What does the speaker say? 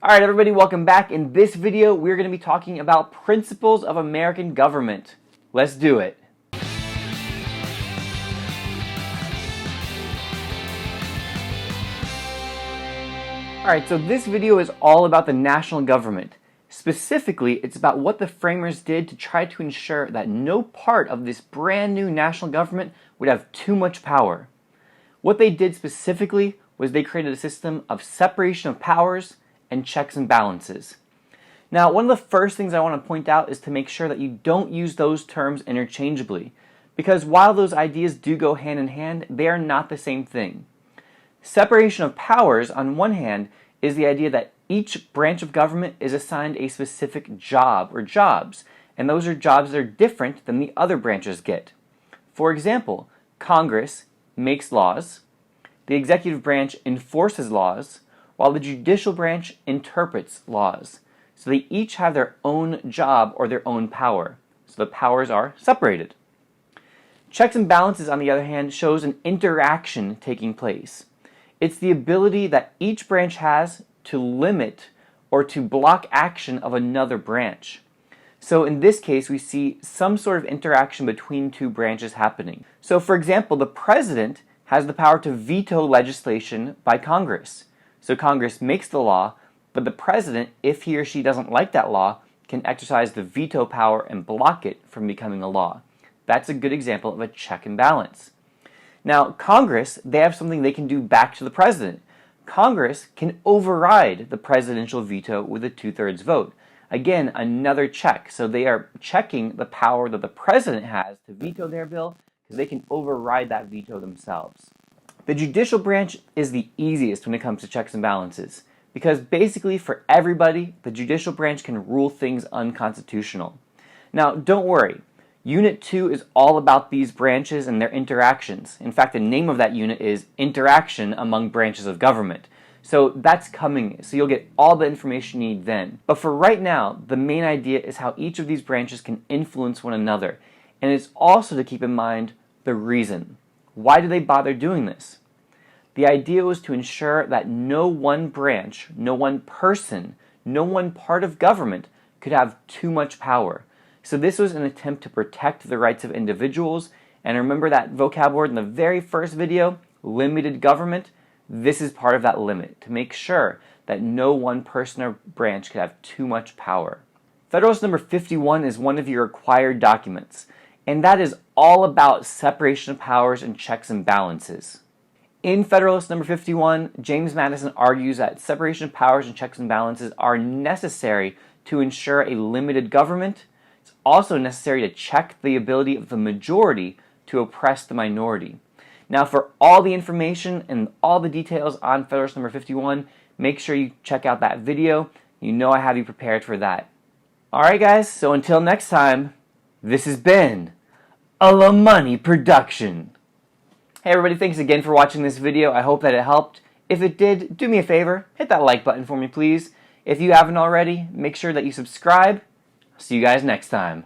Alright everybody, welcome back. In this video, we're going to be talking about principles of American government. Let's do it. Alright, so this video is all about the national government. Specifically, it's about what the framers did to try to ensure that no part of this brand new national government would have too much power. What they did specifically was they created a system of separation of powers and checks and balances. Now, one of the first things I want to point out is to make sure that you don't use those terms interchangeably, because while those ideas do go hand in hand, they are not the same thing. Separation of powers, on one hand, is the idea that each branch of government is assigned a specific job or jobs, and those are jobs that are different than the other branches get. For example, Congress makes laws, the executive branch enforces laws, while the judicial branch interprets laws. So they each have their own job or their own power. So the powers are separated. Checks and balances, on the other hand, shows an interaction taking place. It's the ability that each branch has to limit or to block action of another branch. So in this case, we see some sort of interaction between two branches happening. So for example, the president has the power to veto legislation by Congress. So Congress makes the law, but the president, if he or she doesn't like that law, can exercise the veto power and block it from becoming a law. That's a good example of a check and balance. Now, Congress, they have something they can do back to the president. Congress can override the presidential veto with a 2/3 vote. Again, another check. So they are checking the power that the president has to veto their bill, because they can override that veto themselves. The judicial branch is the easiest when it comes to checks and balances, because basically for everybody, the judicial branch can rule things unconstitutional. Now, don't worry. Unit 2 is all about these branches and their interactions. In fact, the name of that unit is Interaction Among Branches of Government. So that's coming, so you'll get all the information you need then. But for right now, the main idea is how each of these branches can influence one another. And it's also to keep in mind the reason. Why do they bother doing this? The idea was to ensure that no one branch, no one person, no one part of government could have too much power. So this was an attempt to protect the rights of individuals. And remember that vocab word in the very first video, limited government? This is part of that limit, to make sure that no one person or branch could have too much power. Federalist number 51 is one of your required documents, and that is all about separation of powers and checks and balances. In Federalist number 51, James Madison argues that separation of powers and checks and balances are necessary to ensure a limited government. It's also necessary to check the ability of the majority to oppress the minority. Now, for all the information and all the details on Federalist number 51, make sure you check out that video. You know I have you prepared for that. Alright guys, so until next time, this has been a La Money production. Hey everybody, thanks again for watching this video. I hope that it helped. If it did, do me a favor, hit that like button for me please. If you haven't already, make sure that you subscribe. See you guys next time.